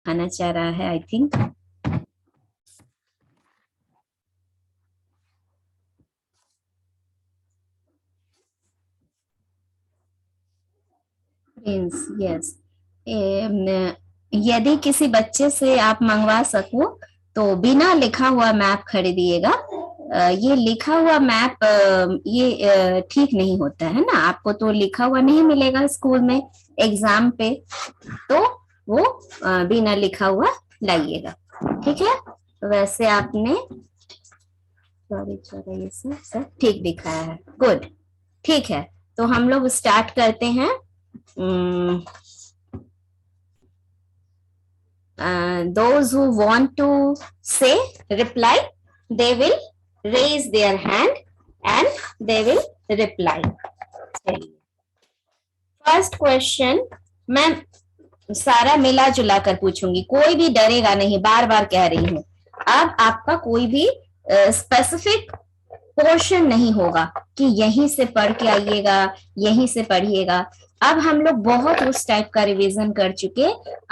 आना चाह रहा है आई थिंक। Prince, yes. यदि किसी बच्चे से आप मंगवा सको तो बिना लिखा हुआ मैप खरीदिएगा। ये लिखा हुआ मैप ये ठीक नहीं होता है ना, आपको तो लिखा हुआ नहीं मिलेगा स्कूल में एग्जाम पे, तो वो बिना लिखा हुआ लाइएगा, ठीक है। वैसे आपने सॉरी ये सब ठीक दिखाया है, गुड, ठीक है। तो हम लोग स्टार्ट करते हैं। Those who want to say reply, they will raise their hand and they will reply. First question मैं सारा मिला जुला कर पूछूंगी, कोई भी डरेगा नहीं, बार बार कह रही हूँ। अब आपका कोई भी स्पेसिफिक पोर्शन नहीं होगा कि यहीं से पढ़ के आइएगा, यहीं से पढ़िएगा। अब हम लोग बहुत उस टाइप का रिवीजन कर चुके,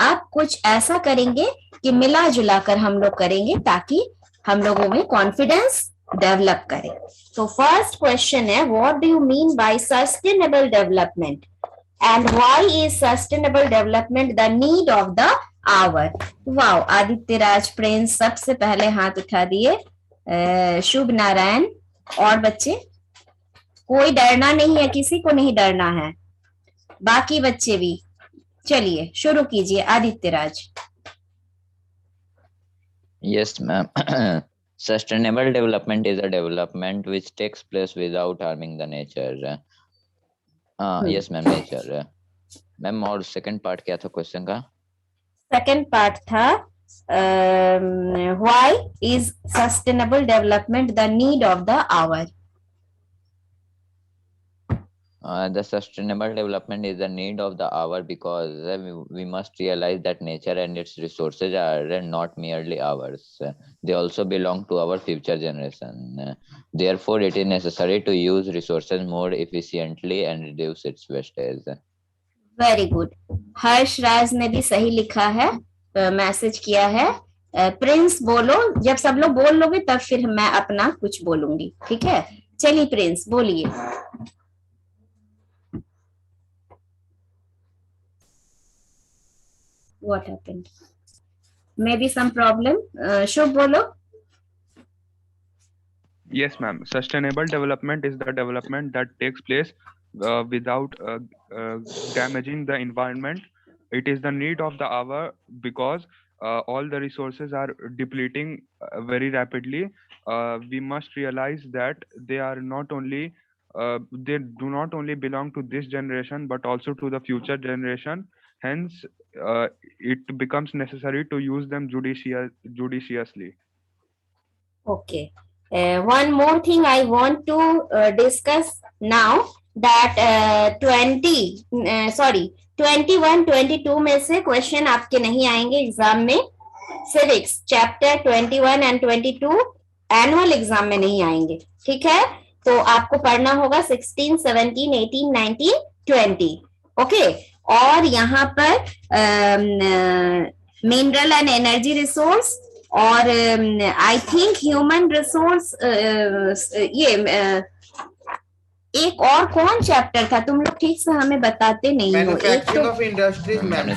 अब कुछ ऐसा करेंगे कि मिला जुला कर हम लोग करेंगे ताकि हम लोगों में कॉन्फिडेंस डेवलप करें। तो फर्स्ट क्वेश्चन है, what do you mean by sustainable development and why is sustainable development the need of the hour. Wow, Aditya Raj Prince सबसे पहले हाथ उठा दिए। शुभ नारायण। और बच्चे, कोई डरना नहीं है, किसी को नहीं डरना है, बाकी बच्चे भी। चलिए शुरू कीजिए Aditya Raj. Yes ma'am, sustainable development is a development which takes place without harming the nature. Yes ma'am, nature. Ma'am और सेकंड पार्ट क्या था क्वेश्चन का? सेकंड पार्ट था why is sustainable development the need of the hour. The sustainable development is the need of the hour because we must realize that nature and its resources are not merely ours. They also belong to our future generation. Therefore, it is necessary to use resources more efficiently and reduce its wastage. Very good. Harsh Raj ने भी सही लिखा है, message किया है। Prince बोलो, जब सब लोग बोल लोगे तब फिर मैं अपना कुछ बोलूंगी, ठीक है। चलिए प्रिंस बोलिए। What happened? Maybe some problem. Shubh बोलो। Yes, ma'am. Sustainable development is the development that takes place without damaging the environment. It is the need of the hour because all the resources are depleting very rapidly. We must realize that they are not only they do not only belong to this generation but also to the future generation. Hence, it becomes necessary to use them judiciously. Okay. One more thing I want to discuss now that 21, 22 में से question आपके नहीं आएंगे exam में। Civics chapter 21 and 22 annual exam में नहीं आएंगे, ठीक है। तो आपको पढ़ना होगा 16, 17, 18, 19, 20, ओके। और यहाँ पर मिनरल एंड एनर्जी रिसोर्स और आई थिंक ह्यूमन रिसोर्स, ये एक और कौन चैप्टर था, तुम लोग ठीक से हमें बताते नहीं हो। मैन्युफैक्चरिंग ऑफ इंडस्ट्रीज मैम,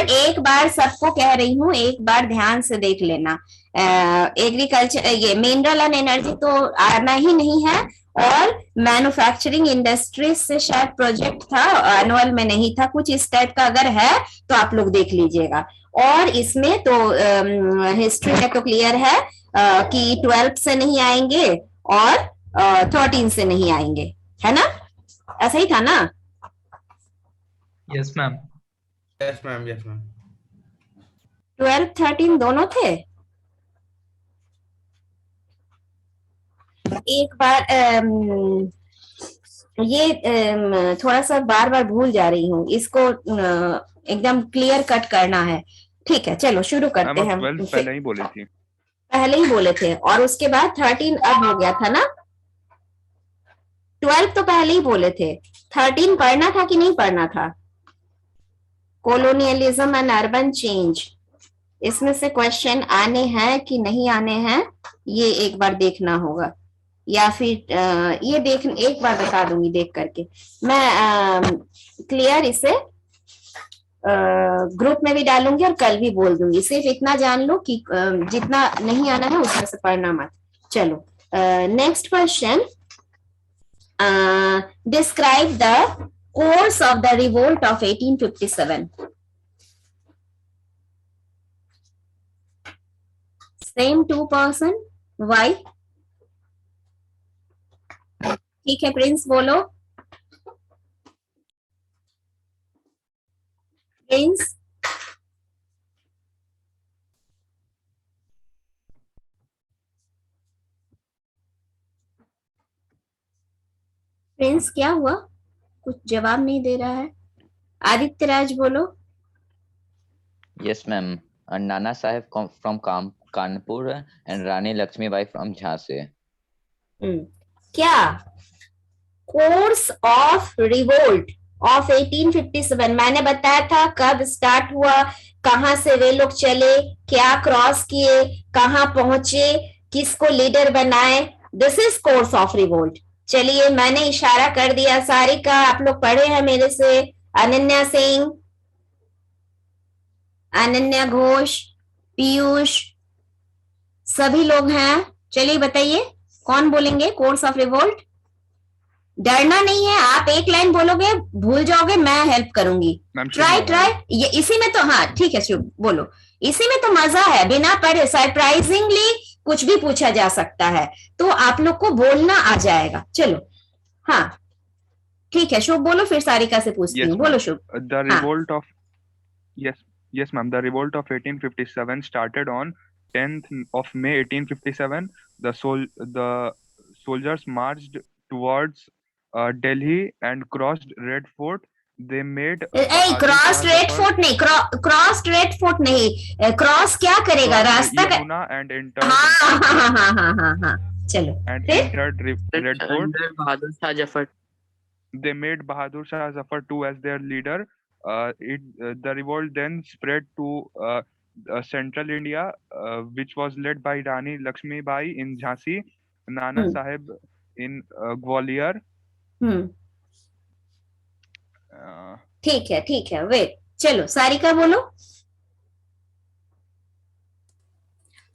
एक बार सबको कह रही हूँ, एक बार ध्यान से देख लेना। एग्रीकल्चर, ये मिनरल एंड एनर्जी तो आना ही नहीं है, और मैन्युफैक्चरिंग इंडस्ट्रीज से शायद प्रोजेक्ट था, एनुअल में नहीं था, कुछ इस टाइप का अगर है तो आप लोग देख लीजिएगा। और इसमें तो हिस्ट्री में तो क्लियर है कि 12 से नहीं आएंगे और 13 से नहीं आएंगे, है ना, ऐसा ही था ना? Yes ma'am. Yes ma'am, yes ma'am. 12, 13 दोनों थे। एक बार ये थोड़ा सा बार बार भूल जा रही हूँ, इसको एकदम क्लियर कट करना है, ठीक है। चलो शुरू करते हैं। पहले ही बोली थी, पहले ही बोले थे, और उसके बाद 13 अब हो गया था ना। 12 तो पहले ही बोले थे, 13 पढ़ना था कि नहीं पढ़ना था? colonialism and urban change, इसमें से क्वेश्चन आने हैं कि नहीं आने हैं, ये एक बार देखना होगा, या फिर ये देख एक बार बता दूंगी देख करके मैं क्लियर इसे ग्रुप में भी डालूंगी और कल भी बोल दूंगी। सिर्फ इतना जान लो कि जितना नहीं आना है उसमें से पढ़ना मत। चलो next question, describe the course of the revolt of 1857। Same 2 person, why? ठीक है प्रिंस बोलो। प्रिंस, प्रिंस क्या हुआ, कुछ जवाब नहीं दे रहा है। आदित्य राज बोलो। Yes, ma'am. Nana Sahib from Kanpur and Rani Lakshmibai from Jhansi. क्या कोर्स ऑफ रिवोल्ट ऑफ 1857 मैंने बताया था कब स्टार्ट हुआ, कहां से वे लोग चले, क्या क्रॉस किए, कहां पहुंचे, किसको लीडर बनाए, this is course of revolt. चलिए मैंने इशारा कर दिया, सारिका आप लोग पढ़े हैं मेरे से, अनन्या सिंह, अनन्या घोष, पीयूष, सभी लोग हैं। चलिए बताइए कौन बोलेंगे कोर्स ऑफ रिवोल्ट। डरना नहीं है, आप एक लाइन बोलोगे भूल जाओगे, मैं हेल्प करूंगी। ट्राई ये इसी में तो, हाँ ठीक है शुभ बोलो, इसी में तो मजा है, बिना पढ़े सरप्राइजिंगली कुछ भी पूछा जा सकता है, तो आप लोग को बोलना आ जाएगा। चलो हाँ ठीक है शुभ बोलो, फिर सारिका से पूछती हूँ। बोलो शुभ। The revolt of yes ma'am, the revolt of 1857 started on 10th of May 1857. The soldiers marched towards Delhi and crossed Red Fort. They made cross red fort नहीं, क्रॉस रेड फोर्ट नहीं, क्रॉस क्या करेगा, रास्ता का, Yamuna and entered हाँ हाँ हाँ हाँ हाँ हाँ चलो and फिर entered Red Fort. Bahadur Shah Zafar. They made Bahadur Shah Zafar II as their leader. The revolt then spread to central India, which was led by Rani Lakshmi Bai in Jhansi, Nana Sahib in Gwalior. ठीक है wait, चलो सारिका बोलो।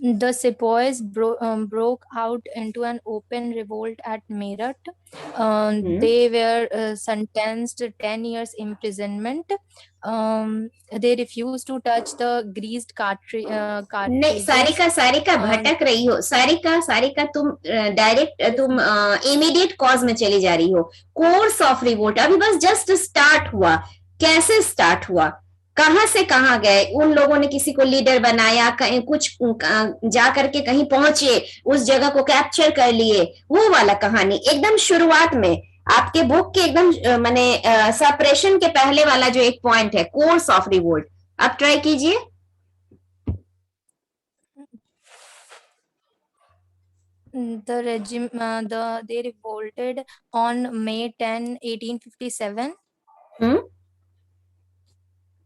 The sepoys broke out into an open revolt at Meerut. They were sentenced to 10 years imprisonment. They refused to touch the greased नहीं सारिका भटक रही हो, सारिका तुम direct तुम इमीडिएट कॉज में चली जा रही हो। कोर्स ऑफ रिवोल्ट अभी बस जस्ट स्टार्ट हुआ, कैसे स्टार्ट हुआ, कहां से कहां गए, उन लोगों ने किसी को लीडर बनाया, कहीं कुछ जा करके कहीं पहुंचे, उस जगह को कैप्चर कर लिए, वो वाला कहानी एकदम शुरुआत में आपके बुक के एकदम माने सेपरेशन के पहले वाला जो एक पॉइंट है कोर्स ऑफ रिवोल्ट, आप ट्राई कीजिए। They revolted on May 10, 1857.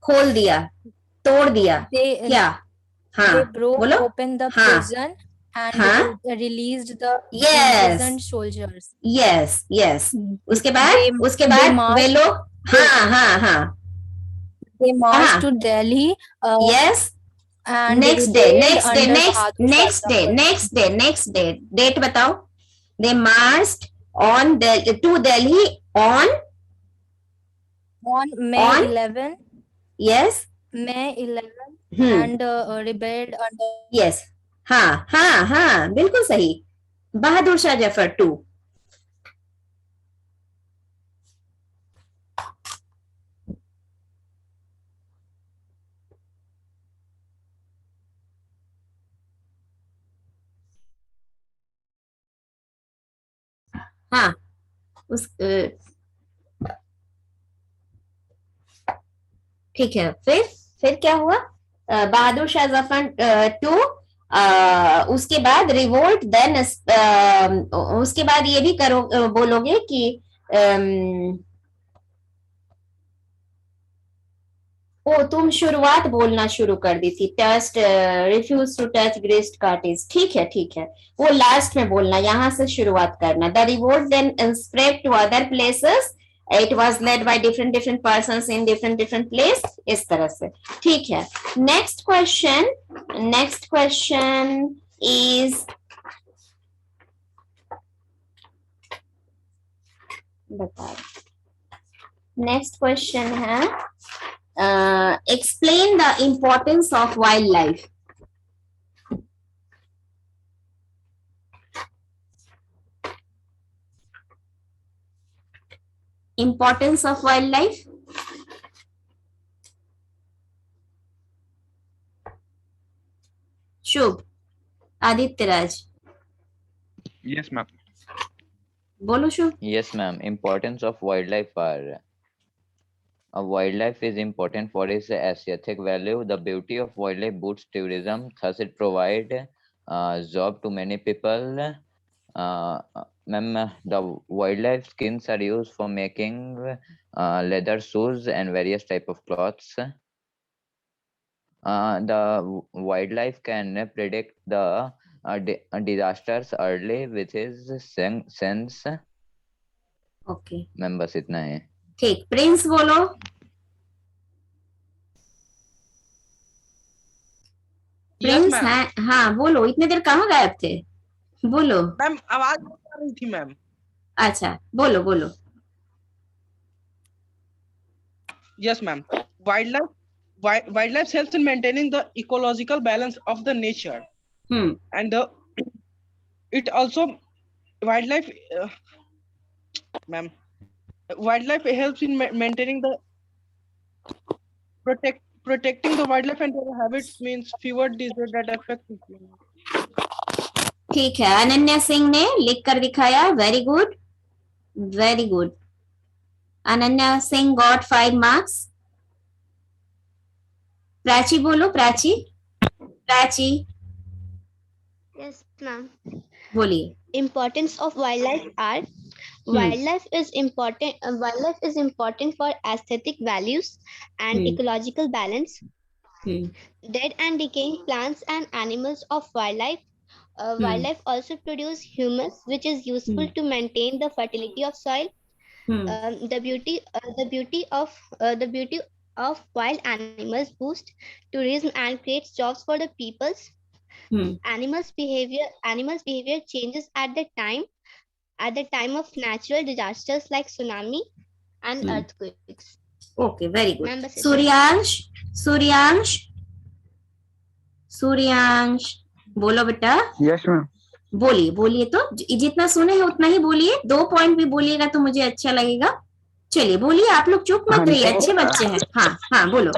खोल दिया, तोड़ दिया, क्या? हाँ they broke बोलो। open the हाँ, prison and हाँ, released the Yes. imprisoned soldiers. Yes उसके बाद वे लोग हाँ They marched हाँ, to Delhi. Yes And next day date बताओ। They marched on to Delhi on May On? 11, yes May 11, and rebelled under. यस हाँ बिल्कुल सही, बहादुर शाह जफर 2। हाँ उस ठीक है, फिर क्या हुआ, बहादुर शाह जफर 2, उसके बाद रिवोल्ट, देन उसके बाद ये भी करो बोलोगे कि ओ, तुम शुरुआत बोलना शुरू कर दी थी, टस्ट, refuse to touch greased cartridge, ठीक है ठीक है, वो लास्ट में बोलना, यहाँ से शुरुआत करना। The revolt then spread to other places, it was led by different different persons in different different place, इस तरह से, ठीक है। नेक्स्ट क्वेश्चन इज, बताओ, नेक्स्ट क्वेश्चन है, explain the importance of wildlife. Importance of wildlife. Shubh, Aditya Raj, Yes, ma'am. बोलो Shubh. Yes, ma'am. Importance of wildlife are wildlife is important for its aesthetic value. The beauty of wildlife boosts tourism, thus it provide job to many people. Ma'am, the wildlife skins are used for making leather shoes and various type of cloths. The wildlife can predict the disasters early with his sense. Okay, ma'am बस इतना है। ठीक, Prince बोलो। Prince है, हाँ बोलो, इतने देर कहाँ गायब थे, बोलो। मैम आवाज आ रही थी मैम। अच्छा, बोलो बोलो। Yes, ma'am. Wildlife helps in maintaining the ecological balance of the nature, and it also wildlife, ma'am. Wildlife helps in maintaining the protecting the wildlife and their habits means fewer diseases that affect people. ठीक है, अनन्या सिंह ने लिख कर दिखाया, very good very good. Ananya Singh got 5 marks. Prachi बोलो, Prachi, Prachi Yes, ma'am. बोलिए। Importance of wildlife are wildlife is important. Wildlife is important for aesthetic values and ecological balance. Dead and decaying plants and animals of wildlife. Wildlife also produce humus, which is useful to maintain the fertility of soil. The beauty of wild animals boost tourism and creates jobs for the peoples. Animals behavior changes at the time of natural disasters like tsunami and earthquakes. Okay, very good. Ma'am, बस इतना। सूर्यांश, सूर्यांश, सूर्यांश बोलो बेटा। Yes, ma'am. बोलिए बोलिए, तो जितना सुने हैं उतना ही बोलिए, 2 पॉइंट भी बोलिएगा तो मुझे अच्छा लगेगा। चलिए बोलिए, आप लोग चुप मत रहिए, अच्छे बच्चे हैं। हाँ हाँ बोलो।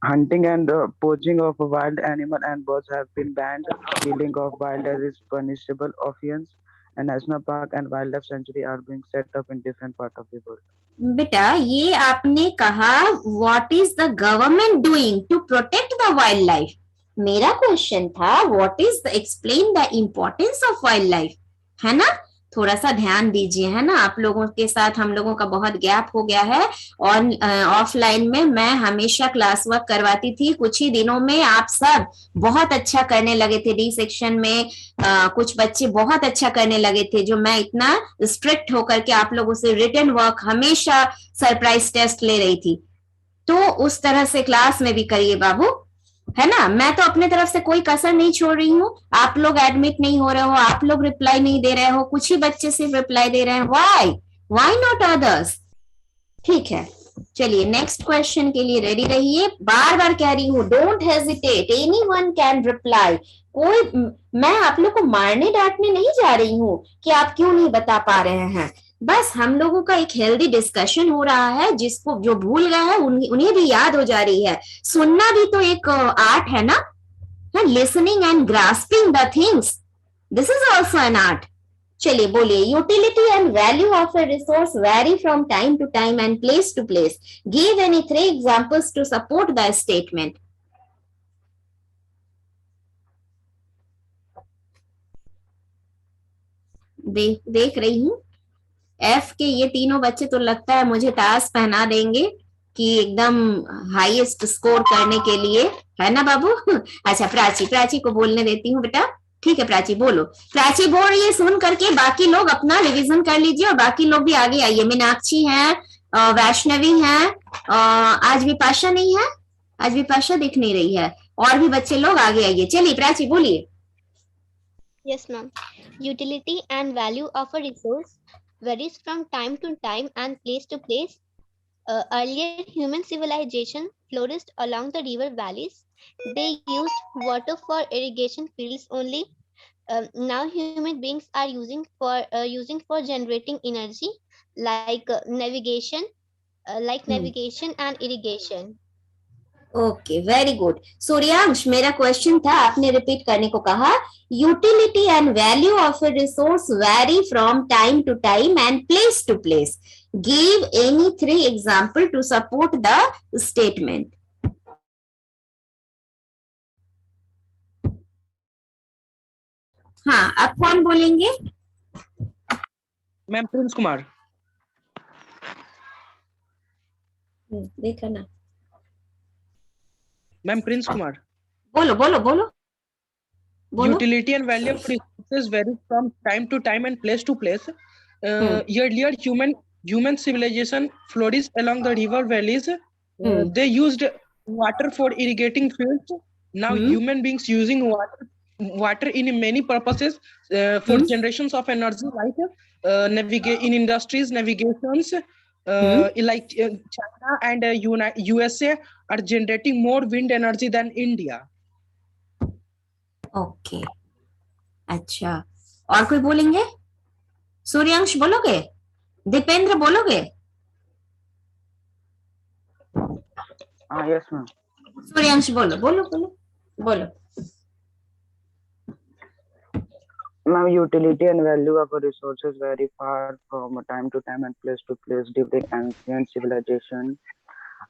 Hunting and poaching of wild animal and birds have been banned. Killing of wildlife is punishable offense. And national park and wildlife sanctuary are being set up in different parts of the world. बेटा, ये आपने कहा what is the government doing to protect the wild life. मेरा question था what is the, explain the importance of wild life, है ना। थोड़ा सा ध्यान दीजिए, है ना। आप लोगों के साथ हम लोगों का बहुत गैप हो गया है। और ऑफलाइन में मैं हमेशा क्लास वर्क करवाती थी, कुछ ही दिनों में आप सब बहुत अच्छा करने लगे थे। डी सेक्शन में कुछ बच्चे बहुत अच्छा करने लगे थे, जो मैं इतना स्ट्रिक्ट होकर के आप लोगों से रिटन वर्क हमेशा सरप्राइज टेस्ट ले रही थी। तो उस तरह से क्लास में भी करिए बाबू, है ना। मैं तो अपने तरफ से कोई कसर नहीं छोड़ रही हूँ। आप लोग एडमिट नहीं हो रहे हो, आप लोग रिप्लाई नहीं दे रहे हो, कुछ ही बच्चे सिर्फ रिप्लाई दे रहे हैं। Why not others? ठीक है, चलिए नेक्स्ट क्वेश्चन के लिए रेडी रहिए। बार बार कह रही हूँ, don't hesitate, anyone can reply. कोई, मैं आप लोग को मारने डांटने नहीं जा रही हूँ कि आप क्यों नहीं बता पा रहे हैं। बस हम लोगों का एक हेल्दी डिस्कशन हो रहा है, जिसको जो भूल गए हैं उन्हें भी याद हो जा रही है। सुनना भी तो एक आर्ट है ना, listening and grasping the things, this is also an art. चलिए बोलिए, utility and value of a resource vary from time to time and place to place. Give any 3 examples to support the statement. देख रही हूं F के ये तीनों बच्चे तो लगता है मुझे टास्क पहना देंगे। कि एकदम हाईएस्ट स्कोर करने के लिए, है ना बाबू? अच्छा, प्राची को बोलने देती हूँ बेटा। ठीक है प्राची, बोलो। प्राची बोल रही है, सुन करके बाकी लोग अपना रिवीजन कर लीजिए और बाकी लोग भी आगे आइए। मीनाक्षी है, वैष्णवी है, आज विपाशा नहीं है, आज विपाशा दिख नहीं रही है, और भी बच्चे लोग आगे आइए। चलिए प्राची बोलिए। Yes, ma'am. Utility and value of a resource varies from time to time and place to place. Earlier, human civilization flourished along the river valleys. They used water for irrigation fields only. Now, human beings are using for generating energy, like navigation and irrigation. Okay, very good. Suryansh, मेरा question था, आपने repeat करने को कहा। Utility and value of a resource vary from time to time and place to place. Give any 3 example to support the statement. हाँ, अब कौन बोलेंगे? Ma'am Prince Kumar. देखा ना, मैम प्रिंस कुमार। बोलो बोलो बोलो बोलो। Utility and value of resources vary from time to time and place to place. Earlier, human civilization flourished along the river valleys. They used water for irrigating fields. Now, human beings using water in many purposes for generations of energy, like in industries, navigations. Like China and USA are generating more wind energy than India. Okay, अच्छा, और कोई बोलेंगे? सूर्यांश बोलोगे? दीपेंद्र बोलोगे? Yes, ma'am. Suryansh बोलो बोलो बोलो बोलो। Ma'am, utility and value of resources vary far from time to time and place to place. During ancient civilization,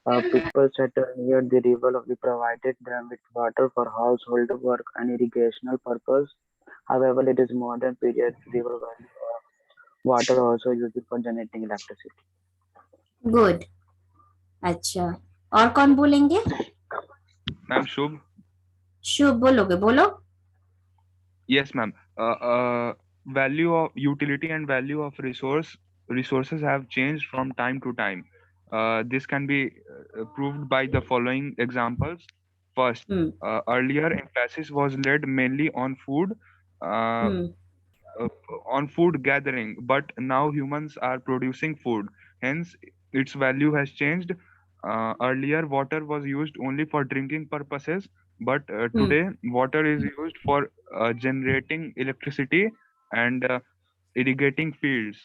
people settled near the river. We provided them with water for household work and irrigational purpose. However, it is modern period river value of water also used for generating electricity. Good, अच्छा, और कौन बोलेंगे? Ma'am शुभ। शुभ बोलोगे? बोलो। Yes, ma'am. Value of utility and value of resources have changed from time to time. This can be proved by the following examples. First, earlier emphasis was laid mainly on food, on food gathering, but now humans are producing food. Hence, its value has changed. Earlier, water was used only for drinking purposes, but today water is used for generating electricity and irrigating fields.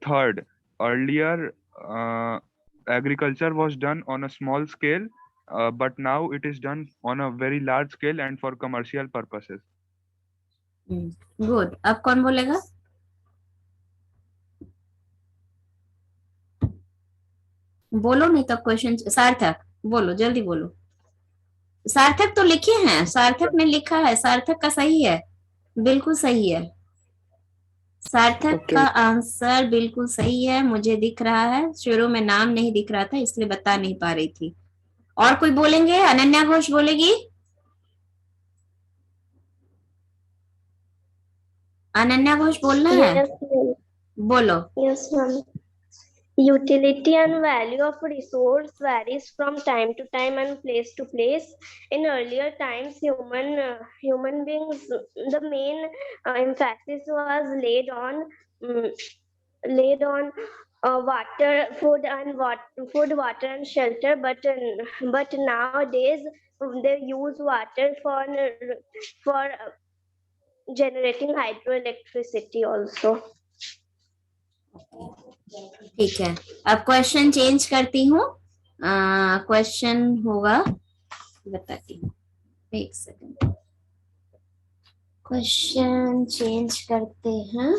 Third, earlier agriculture was done on a small scale, but now it is done on a very large scale and for commercial purposes. Good, अब कौन बोलेगा? बोलो, नहीं तो question. सार्थक बोलो, जल्दी बोलो। सार्थक तो लिखे हैं, सार्थक ने लिखा है, सार्थक का सही है, बिल्कुल सही है। सार्थक का आंसर बिल्कुल सही है, मुझे दिख रहा है। शुरू में नाम नहीं दिख रहा था इसलिए बता नहीं पा रही थी। और कोई बोलेंगे? अनन्या घोष बोलेगी? अनन्या घोष बोलना है? बोलो। Yes, ma'am. Utility and value of resource varies from time to time and place to place. In earlier times, human beings, the main emphasis was laid on water, food, water, and shelter. But nowadays they use water for generating hydroelectricity also. ठीक है, अब question change करती हूँ। Question होगा, बताती हूँ, एक second. Question change करते हैं।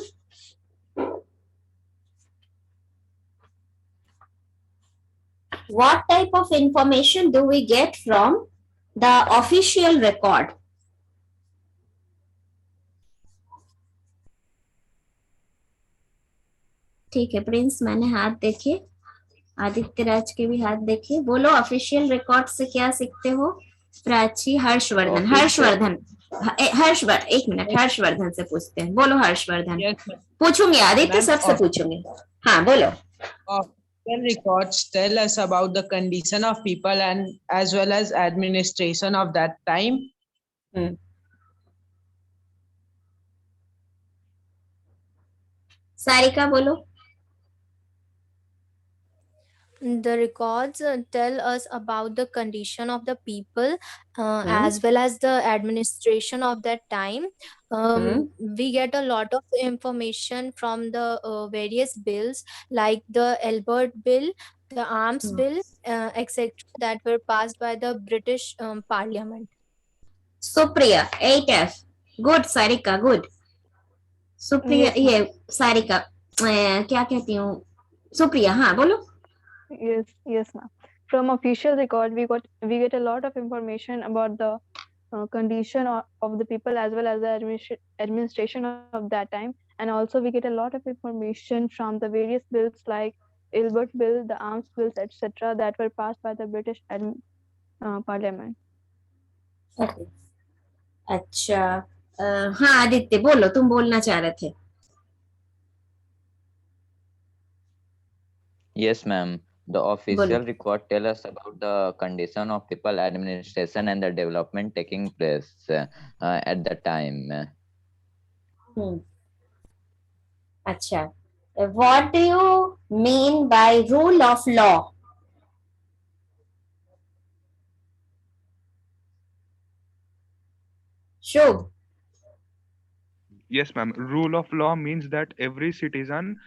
What type of information do we get from the official record? ठीक है प्रिंस, मैंने हाथ देखे, आदित्य राज के भी हाथ देखिए, बोलो ऑफिशियल रिकॉर्ड से क्या सीखते हो? प्राची, हर्षवर्धन, हर्षवर्धन, हर्षवर्धन, एक मिनट, हर्षवर्धन से पूछते हैं, बोलो हर्षवर्धन। Yes, ma'am. पूछूंगी, आदित्य Ma'am, सबसे पूछूंगी। हाँ बोलो। Official records tell us about the condition of people and as well as administration of that time. Sarika बोलो। The records tell us about the condition of the people as well as the administration of that time. We get a lot of information from the various bills like the Albert Bill, the Arms Bill, etc., that were passed by the British Parliament. Supriya 8F, good. Sarika good. Supriya, Yes, ये सारिका क्या कहती हूँ, सुप्रिया हाँ बोलो। Yes, ma'am. From official record, we get a lot of information about the condition of the people as well as the administration of that time, and also we get a lot of information from the various bills like Albert Bill, the Arms Bills, etc., that were passed by the British Parliament. Okay. अच्छा, हाँ आदित्य बोलो, तुम बोलना चाह रहे थे। Yes, ma'am. The official record tell us about the condition of people, administration, and the development taking place at the time. अच्छा, what do you mean by rule of law? Shubh. Yes, ma'am. Rule of law means that every citizen,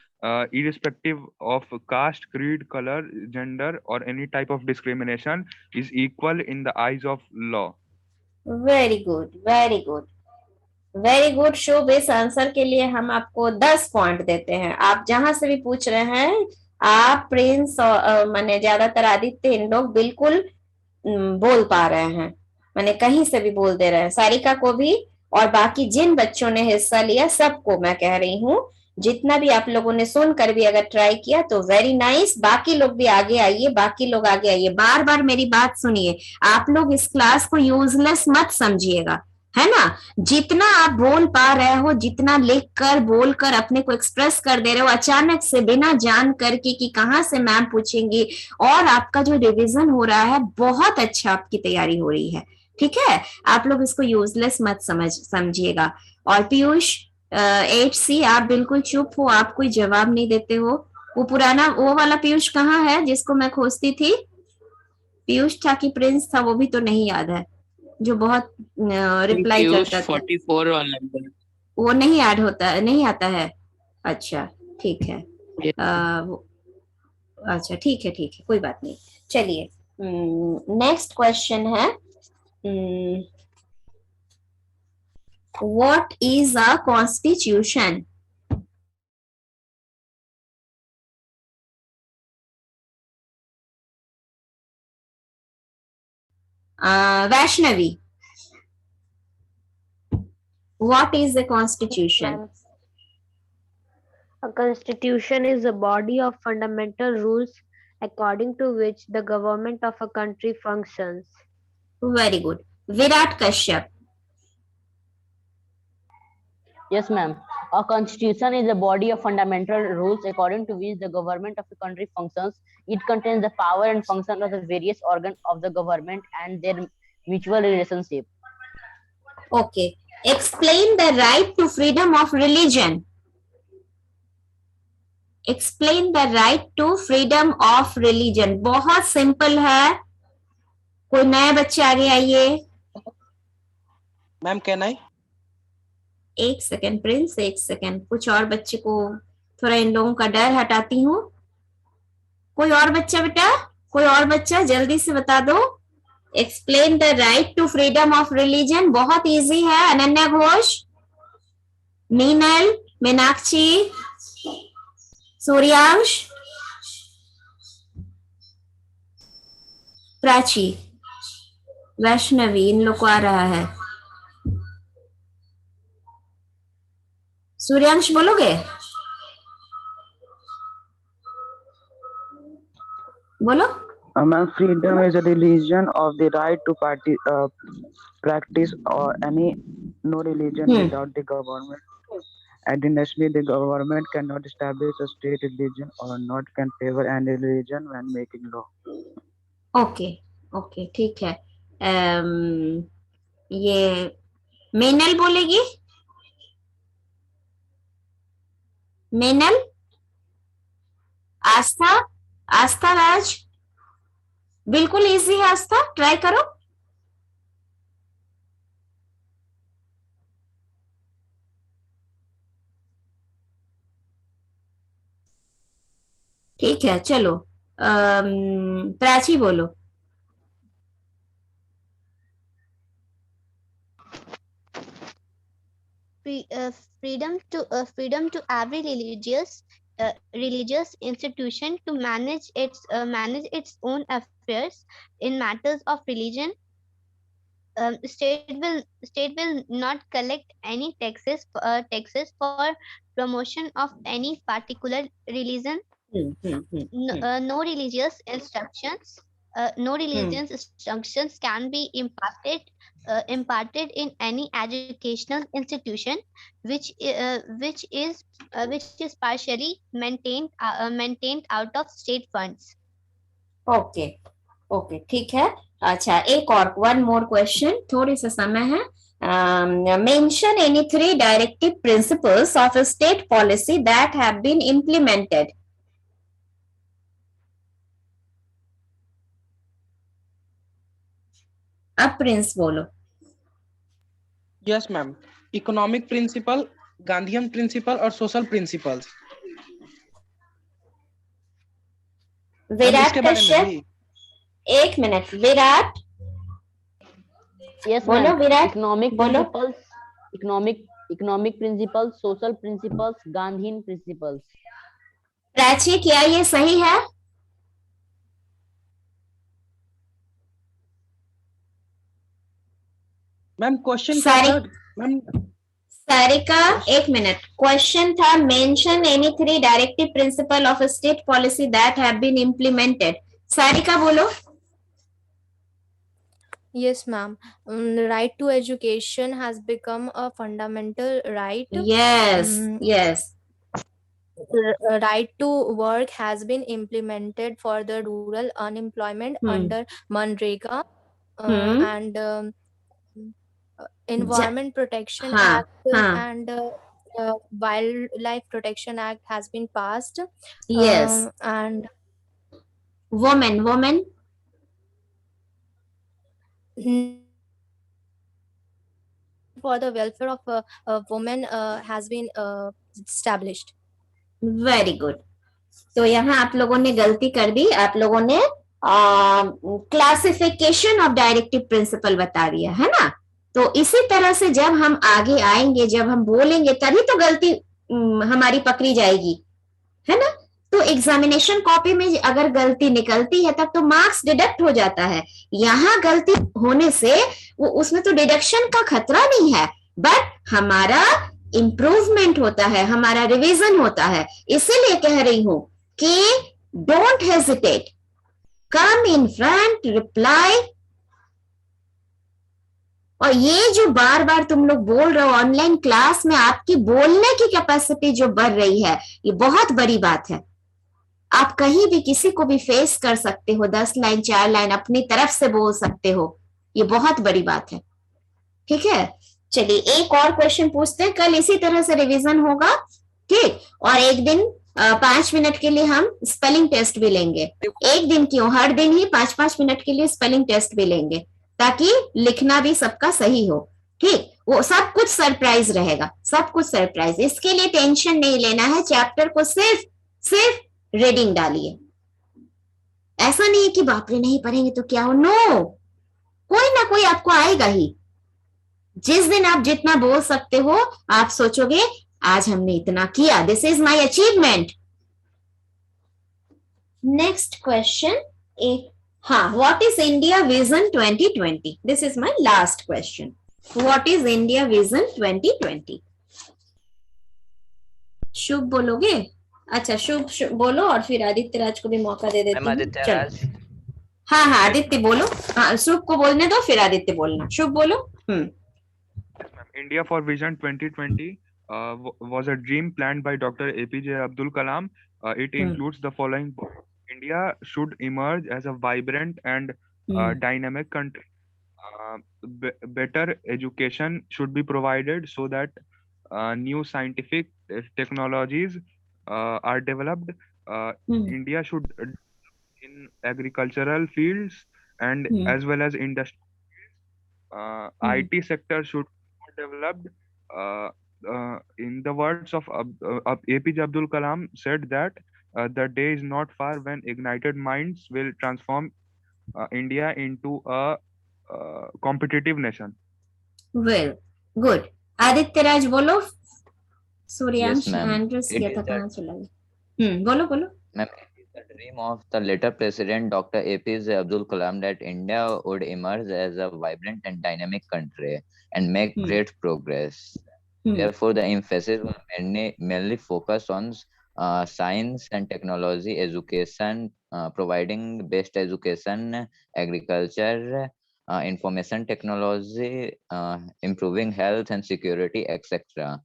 irrespective of caste, creed, color, gender, or any type of discrimination, is equal in the eyes of law. Very good, very good, very good शुभ। इस answer के लिए हम आपको 10 point देते हैं। आप जहां से भी पूछ रहे हैं, आप प्रिंस और माने ज्यादातर आदित्य, इन लोग बिल्कुल बोल पा रहे हैं, माने कहीं से भी बोल दे रहे हैं। सारिका को भी, और बाकी जिन बच्चों ने हिस्सा लिया सबको मैं कह रही हूँ, जितना भी आप लोगों ने सुनकर भी अगर ट्राई किया तो वेरी नाइस। बाकी लोग भी आगे आइए, बाकी लोग आगे आइए। बार बार मेरी बात सुनिए, आप लोग इस क्लास को यूजलेस मत समझिएगा, है ना। जितना आप बोल पा रहे हो, जितना लिख कर बोल कर अपने को एक्सप्रेस कर दे रहे हो, अचानक से बिना जान करके कि कहाँ से मैम पूछेंगी, और आपका जो रिवीजन हो रहा है, बहुत अच्छा आपकी तैयारी हो रही है, ठीक है। आप लोग इसको यूजलेस मत समझिएगा। और पीयूष 8C, आप बिल्कुल चुप हो, आप कोई जवाब नहीं देते हो। वो पुराना वो वाला पीयूष कहाँ है जिसको मैं खोजती थी? पीयूष था कि प्रिंस था, वो भी तो नहीं याद है, जो बहुत रिप्लाई करता था। 44 वाला नंबर वो नहीं ऐड होता, नहीं आता है। अच्छा ठीक है, अच्छा ठीक है, ठीक है, कोई बात नहीं। चलिए नेक्स्ट क्वेश्चन है, what is a constitution? Vaishnavi, what is a constitution? A constitution is a body of fundamental rules according to which the government of a country functions. Very good. Virat Kashyap. Yes, ma'am. A constitution is a body of fundamental rules according to which the government of a country functions. It contains the power and function of the various organs of the government and their mutual relationship. Okay. Explain the right to freedom of religion. Explain the right to freedom of religion. बहुत simple है, कोई नए बच्चे आगे आइए। Ma'am can I? एक second Prince, एक second, कुछ और बच्चे को थोड़ा इन लोगों का डर हटाती हूँ। कोई और बच्चा बेटा, कोई और बच्चा जल्दी से बता दो। Explain the right to freedom of religion, बहुत इजी है। अनन्या घोष, मीनल, मीनाक्षी, सूर्यांश, प्राची, वैष्णवी, इन लोग को आ रहा है। सूर्यांश बोलोगे? बोलो। Ma'am, freedom is a religion of the right to practice or any no religion without the government. Additionally, the government cannot establish a state religion or not can favor any religion when making law. Okay okay ठीक है। ये मेनल बोलेगी। मेनल, आस्था, आस्था राज, बिल्कुल easy है आस्था, try करो। ठीक है चलो, प्राची बोलो। Freedom to every religious institution to manage its own affairs in matters of religion. State will not collect any taxes for promotion of any particular religion. No religious instructions can be imparted in any educational institution which is partially maintained out of state funds. Okay okay ठीक है। अच्छा एक और, one more question, थोड़ी सा समय है। Mention any 3 directive principles of a state policy that have been implemented. अब प्रिंस बोलो। Yes ma'am, economic principle, Gandhian principle और सोशल प्रिंसिपल्स। विराट कश्यप, एक मिनट, विराट यस बोलो। विराट इकोनॉमिक बोलो। Principles, economic principles, social principles, Gandhian principles. Prachi क्या ये सही है? मैम क्वेश्चन सारिका एक मिनट, क्वेश्चन था mention any 3 directive principle of a state policy that have been implemented. Sarika बोलो। Yes, ma'am. Right to education has become a fundamental right. Yes, yes. Right to work has been implemented for the rural unemployment under Manrega, and Environment Protection Act and Wildlife Protection Act has been passed. Yes. And women for the welfare of women has been established. Very good. तो यहाँ आप लोगों ने गलती कर दी, आप लोगों ने क्लासिफिकेशन ऑफ डायरेक्टिव प्रिंसिपल बता दिया है ना। तो इसी तरह से जब हम आगे आएंगे, जब हम बोलेंगे, तभी तो गलती हमारी पकड़ी जाएगी, है ना। तो एग्जामिनेशन कॉपी में अगर गलती निकलती है तब तो मार्क्स डिडक्ट हो जाता है। यहाँ गलती होने से वो उसमें तो डिडक्शन का खतरा नहीं है, बट हमारा इम्प्रूवमेंट होता है, हमारा रिवीजन होता है। इसीलिए कह रही हूं कि don't hesitate, come in front, reply. और ये जो बार बार तुम लोग बोल रहे हो ऑनलाइन क्लास में, आपकी बोलने की कैपेसिटी जो बढ़ रही है, ये बहुत बड़ी बात है। आप कहीं भी किसी को भी फेस कर सकते हो, 10 लाइन 4 लाइन अपनी तरफ से बोल सकते हो, ये बहुत बड़ी बात है। ठीक है, चलिए एक और क्वेश्चन पूछते हैं, कल इसी तरह से रिवीजन होगा, ठीक। और एक दिन 5 मिनट के लिए हम स्पेलिंग टेस्ट भी लेंगे। एक दिन क्यों, हर दिन ही 5-5 मिनट के लिए स्पेलिंग टेस्ट भी लेंगे, ताकि लिखना भी सबका सही हो, ठीक। वो सब कुछ सरप्राइज रहेगा, सब कुछ सरप्राइज। इसके लिए टेंशन नहीं लेना है, चैप्टर को सिर्फ रीडिंग डालिए। ऐसा नहीं है कि बाप रे नहीं पढ़ेंगे तो क्या हो, नो, कोई ना कोई आपको आएगा ही। जिस दिन आप जितना बोल सकते हो, आप सोचोगे आज हमने इतना किया, this is my achievement. Next question, एक हाँ, what is India vision 2020? This is my last question. What is India vision 2020? शुभ बोलोगे? अच्छा शुभ, बोलो और फिर आदित्य राज को भी मौका दे देती मैम हूँ। आदित्य चलो राज। हाँ हाँ आदित्य बोलो। हाँ शुभ को बोलने दो फिर आदित्य बोलना। शुभ बोलो। India for Vision 2020 was a dream planned by Dr. APJ Abdul Kalam. It includes the following points. India should emerge as a vibrant and dynamic country. Better education should be provided so that new scientific technologies are developed. India should in agricultural fields and as well as industry. IT sector should be developed. In the words of APJ Abdul Kalam said that the day is not far when ignited minds will transform India into a competitive nation. Well good. Aditya Raj बोलो। Yes, Suryansh ma'am. एंड्रस It गया is था, the कहाँ चला गया? बोलो बोलो। Ma'am, it is the dream of the later President Dr. APJ Abdul Kalam that India would emerge as a vibrant and dynamic country and make great progress. Therefore, the emphasis was mainly focused on science and technology, education, providing best education, agriculture, information technology, improving health and security, etc.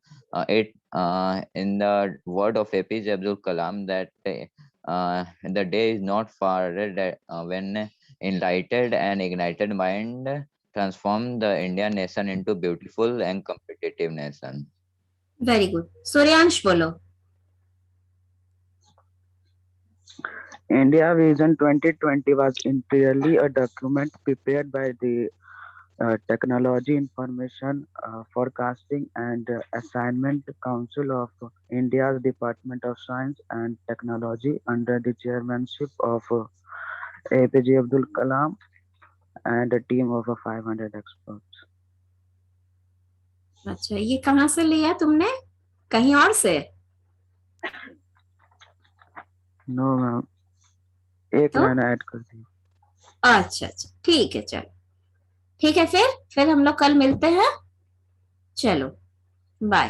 In the word of APJ Abdul Kalam, that the day is not far that when enlightened and ignited mind transform the Indian nation into beautiful and competitive nation. Very good. Suryansh बोलो। India Vision 2020 was entirely a document prepared by the Technology Information Forecasting and Assignment Council of India's Department of Science and Technology under the chairmanship of APJ Abdul Kalam and a team of 500 experts. अच्छा ये कहाँ से लिया तुमने, कहीं और से? No ma'am, एक लाइन ऐड कर दी। अच्छा अच्छा ठीक है, चलो ठीक है, फिर हम लोग कल मिलते हैं। चलो बाय।